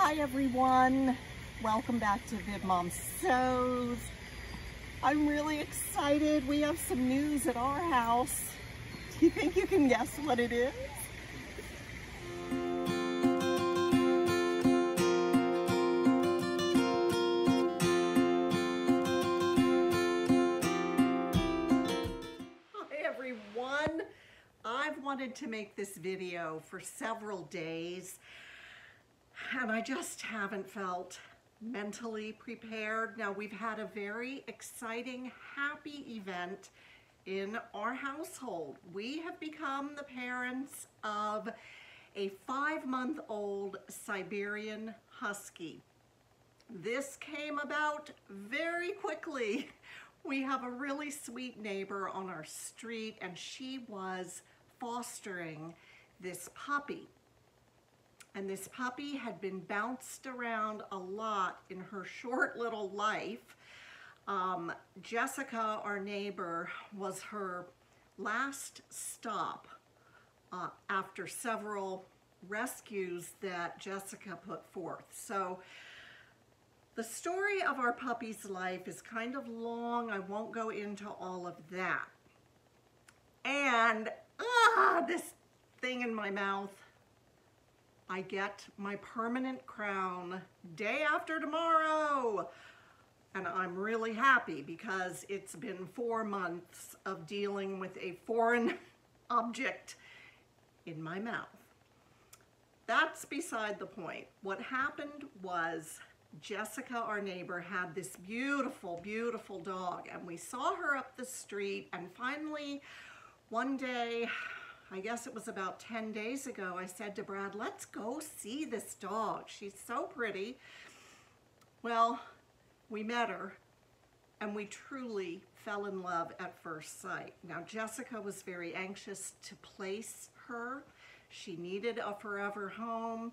Hi everyone, welcome back to Vid Mom Sews. I'm really excited. We have some news at our house. Do you think you can guess what it is? Hi everyone. I've wanted to make this video for several days and I just haven't felt mentally prepared. Now, we've had a very exciting, happy event in our household. We have become the parents of a 5-month-old Siberian Husky. This came about very quickly. We have a really sweet neighbor on our street and she was fostering this puppy. And this puppy had been bounced around a lot in her short little life. Jessica, our neighbor, was her last stop after several rescues that Jessica put forth. So the story of our puppy's life is kind of long. I won't go into all of that. And this thing in my mouth. I get my permanent crown day after tomorrow. And I'm really happy because it's been 4 months of dealing with a foreign object in my mouth. That's beside the point. What happened was Jessica, our neighbor, had this beautiful, beautiful dog and we saw her up the street and finally one day, I guess it was about 10 days ago, I said to Brad, let's go see this dog. She's so pretty. Well, we met her and we truly fell in love at first sight. Now, Jessica was very anxious to place her. She needed a forever home.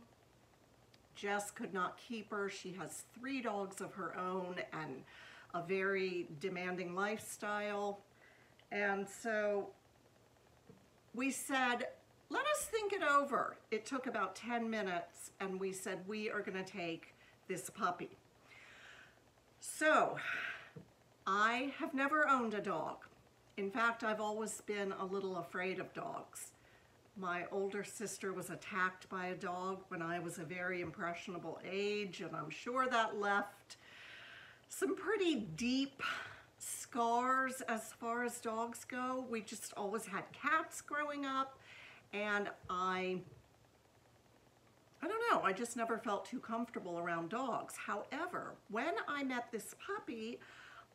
Jess could not keep her. She has 3 dogs of her own and a very demanding lifestyle. And so we said, let us think it over. It took about 10 minutes and we said, we are gonna take this puppy. So I have never owned a dog. In fact, I've always been a little afraid of dogs. My older sister was attacked by a dog when I was a very impressionable age, and I'm sure that left some pretty deep scars as far as dogs go. We just always had cats growing up, and I don't know, I just never felt too comfortable around dogs. However, when I met this puppy,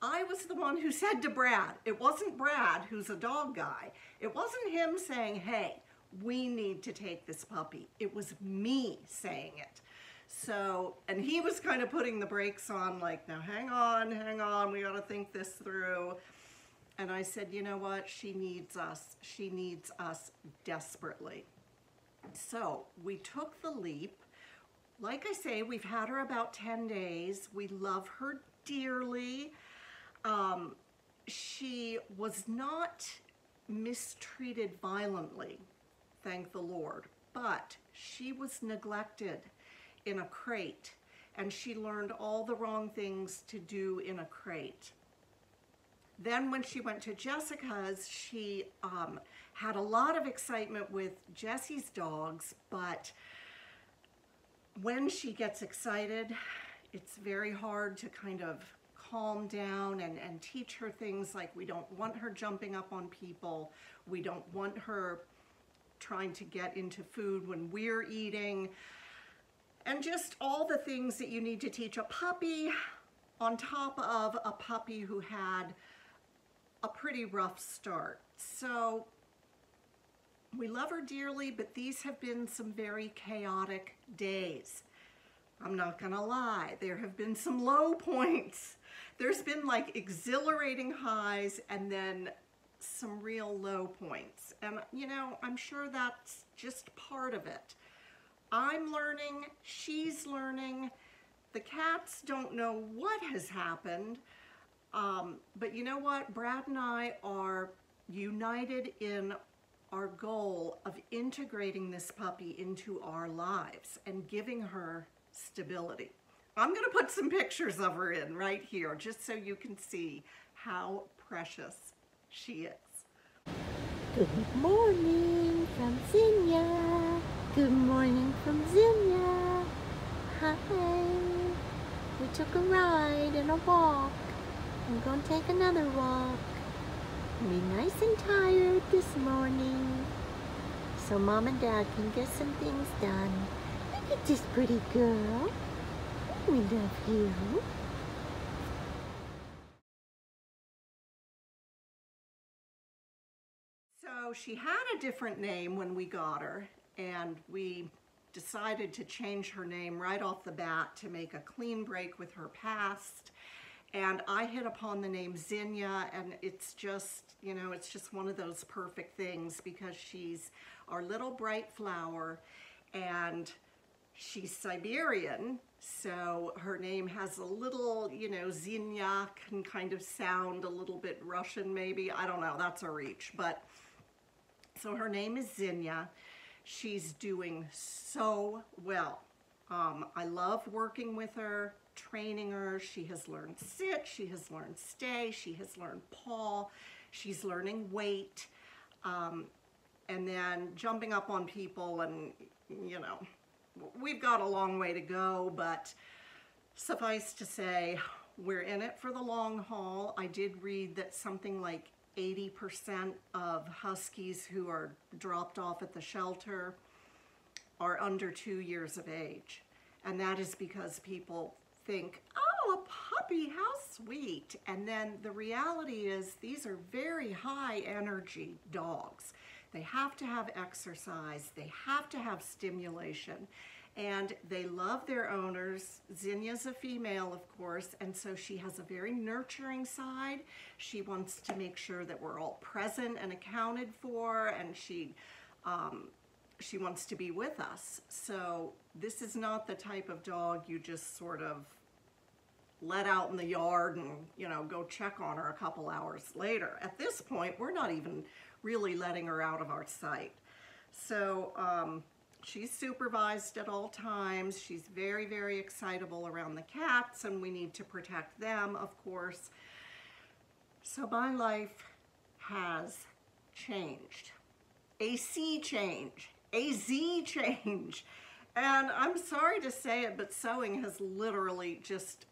I was the one who said to Brad, it wasn't Brad, who's a dog guy, it wasn't him saying, hey, we need to take this puppy. It was me saying it. So, and he was kind of putting the brakes on, like, now hang on, we gotta think this through. And I said, you know what, she needs us desperately. So we took the leap. Like I say, we've had her about 10 days. We love her dearly. She was not mistreated violently, thank the Lord, but she was neglected in a crate, and she learned all the wrong things to do in a crate. Then when she went to Jessica's, she had a lot of excitement with Jessie's dogs, but when she gets excited, it's very hard to kind of calm down and teach her things like we don't want her jumping up on people, we don't want her trying to get into food when we're eating, and just all the things that you need to teach a puppy on top of a puppy who had a pretty rough start. So we love her dearly, but these have been some very chaotic days. I'm not gonna lie, there have been some low points. There's been like exhilarating highs and then some real low points. And you know, I'm sure that's just part of it. I'm learning, she's learning. The cats don't know what has happened. But you know what? Brad and I are united in our goal of integrating this puppy into our lives and giving her Stability. I'm going to put some pictures of her in right here just so you can see how precious she is. Good morning from Zinnia. Good morning from Zinnia. Hi. We took a ride and a walk. I'm going to take another walk. Be nice and tired this morning, so Mom and Dad can get some things done. Look at this pretty girl. We love you. So she had a different name when we got her, and we decided to change her name right off the bat to make a clean break with her past. And I hit upon the name Zinnia, and it's just, you know, it's just one of those perfect things because she's our little bright flower, and she's Siberian, so her name has a little, you know, Zinnia can kind of sound a little bit Russian maybe. I don't know, that's a reach. But so her name is Zinnia. She's doing so well. I love working with her, training her. She has learned sit, she has learned stay, she has learned paw, she's learning wait, and then jumping up on people, and you know, we've got a long way to go, but suffice to say, we're in it for the long haul. I did read that something like 80% of Huskies who are dropped off at the shelter are under 2 years of age. And that is because people think, oh, a puppy, how sweet. And then the reality is these are very high energy dogs. They have to have exercise, they have to have stimulation, and they love their owners. Zinnia's a female, of course, and so she has a very nurturing side. She wants to make sure that we're all present and accounted for, and she wants to be with us. So this is not the type of dog you just sort of let out in the yard and, you know, go check on her a couple hours later. At this point, we're not even really letting her out of our sight. So she's supervised at all times. She's very, very excitable around the cats, and we need to protect them, of course. So my life has changed. A sea change, a Z change. And I'm sorry to say it, but sewing has literally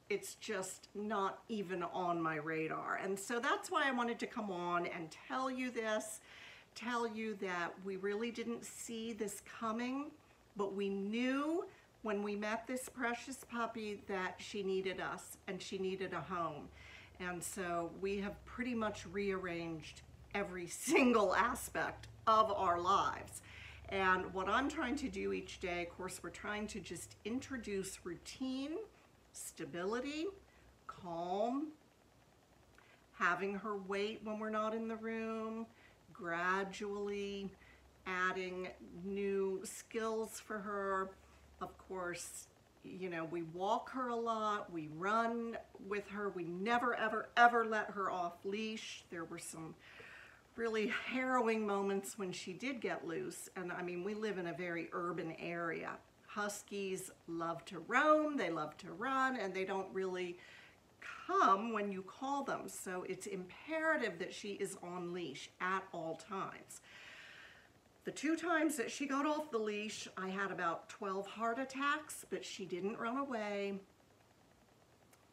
it's just not even on my radar. And so that's why I wanted to come on and tell you this, tell you that we really didn't see this coming, but we knew when we met this precious puppy that she needed us and she needed a home. And so we have pretty much rearranged every single aspect of our lives. And what I'm trying to do each day, of course, we're trying to just introduce routine, stability, calm, having her wait when we're not in the room, gradually adding new skills for her. Of course, you know, we walk her a lot, we run with her, we never, ever, ever let her off leash. There were some really harrowing moments when she did get loose. And I mean, we live in a very urban area. Huskies love to roam, they love to run, and they don't really come when you call them. So it's imperative that she is on leash at all times. The 2 times that she got off the leash, I had about 12 heart attacks, but she didn't run away.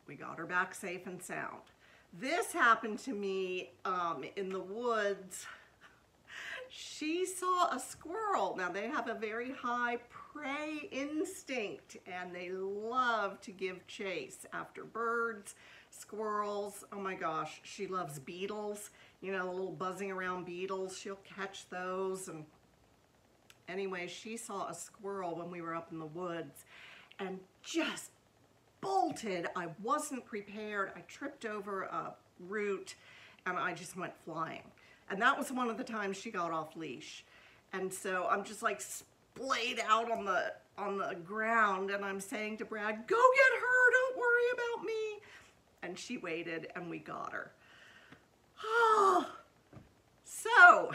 We got her back safe and sound. This happened to me in the woods. She saw a squirrel. Now they have a very high prey instinct, and they love to give chase after birds, squirrels. Oh my gosh, she loves beetles. You know, the little buzzing around beetles. She'll catch those. And anyway, she saw a squirrel when we were up in the woods and just bolted. I wasn't prepared. I tripped over a root and I just went flying. And that was one of the times she got off leash. And so I'm just like splayed out on the ground, and I'm saying to Brad, go get her, don't worry about me. And she waited and we got her. So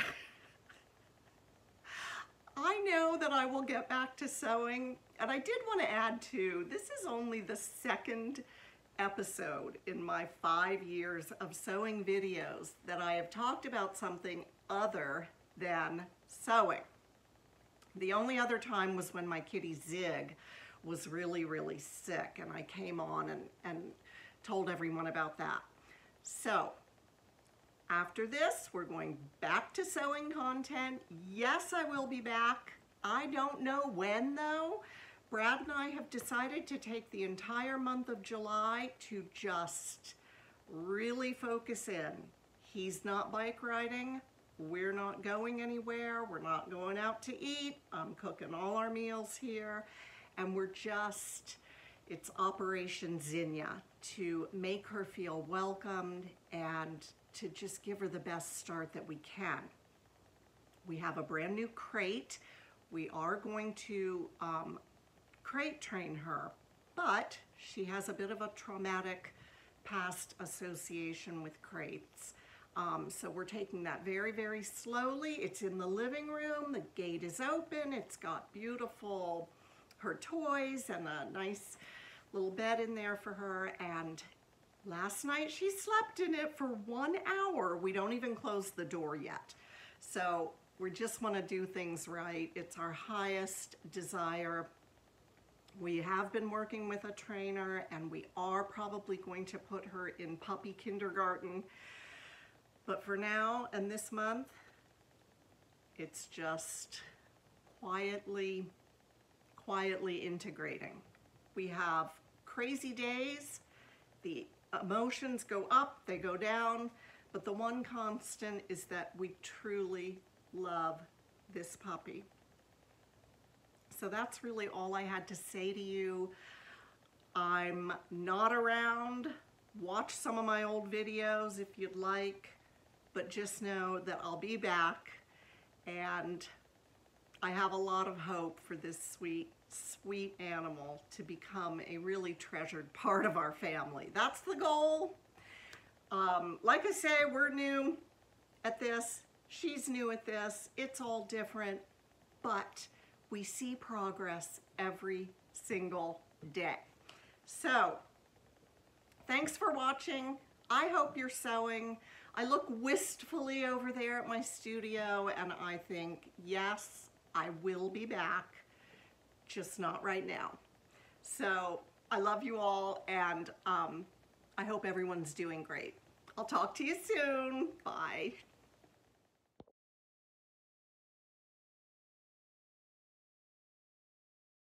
I know that I will get back to sewing, and I did want to add too, this is only the second episode in my 5 years of sewing videos that I have talked about something other than sewing. The only other time was when my kitty Zig was really, really sick, and I came on and told everyone about that. So after this, we're going back to sewing content. Yes, I will be back. I don't know when though. Brad and I have decided to take the entire month of July to just really focus in. He's not bike riding. We're not going anywhere. We're not going out to eat. I'm cooking all our meals here. And we're just, it's Operation Zinnia to make her feel welcomed and to just give her the best start that we can. We have a brand new crate. We are going to crate train her, but she has a bit of a traumatic past association with crates. So we're taking that very, very slowly. It's in the living room. The gate is open. It's got beautiful, her toys and a nice little bed in there for her. And last night she slept in it for 1 hour. We don't even close the door yet. So we just want to do things right. It's our highest desire. We have been working with a trainer, and we are probably going to put her in puppy kindergarten. But for now and this month, it's just quietly integrating. We have crazy days. The emotions go up, they go down, but the one constant is that we truly love this puppy. So that's really all I had to say to you. I'm not around. Watch some of my old videos if you'd like, but just know that I'll be back, and I have a lot of hope for this sweet, sweet animal to become a really treasured part of our family. That's the goal. Like I say, we're new at this. She's new at this. It's all different, but we see progress every single day. So, thanks for watching. I hope you're sewing. I look wistfully over there at my studio and I think, yes, I will be back, just not right now. So, I love you all, and I hope everyone's doing great. I'll talk to you soon. Bye.